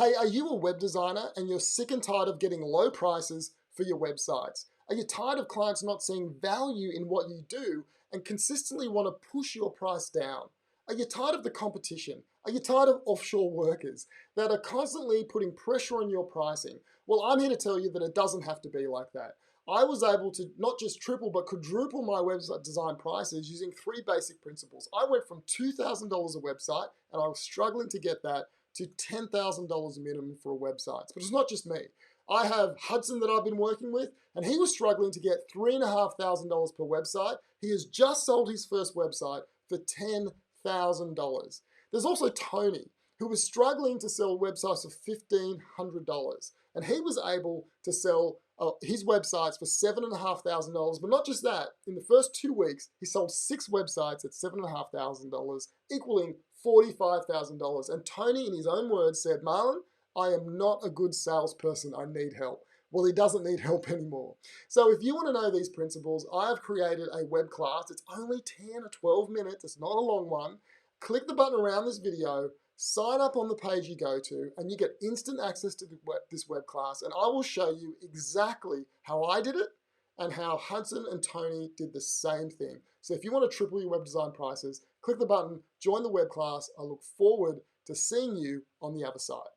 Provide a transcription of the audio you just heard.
Hey, are you a web designer and you're sick and tired of getting low prices for your websites? Are you tired of clients not seeing value in what you do and consistently want to push your price down? Are you tired of the competition? Are you tired of offshore workers that are constantly putting pressure on your pricing? Well, I'm here to tell you that it doesn't have to be like that. I was able to not just triple but quadruple my website design prices using three basic principles. I went from $2,000 a website, and I was struggling to get that, to $10,000 minimum for a website. But it's not just me. I have Hudson that I've been working with, and he was struggling to get $3,500 per website. He has just sold his first website for $10,000. There's also Tony, who was struggling to sell websites for $1,500, and he was able to sell his websites for $7,500. But not just that, in the first 2 weeks, he sold 6 websites at $7,500, equaling $45,000. And Tony, in his own words, said, "Marlon, I am not a good salesperson. I need help." Well, he doesn't need help anymore. So if you want to know these principles, I have created a web class. It's only 10 or 12 minutes. It's not a long one. Click the button around this video, sign up on the page you go to, and you get instant access to this web class. And I will show you exactly how I did it and how Hudson and Tony did the same thing. So if you want to triple your web design prices, click the button, join the web class. I look forward to seeing you on the other side.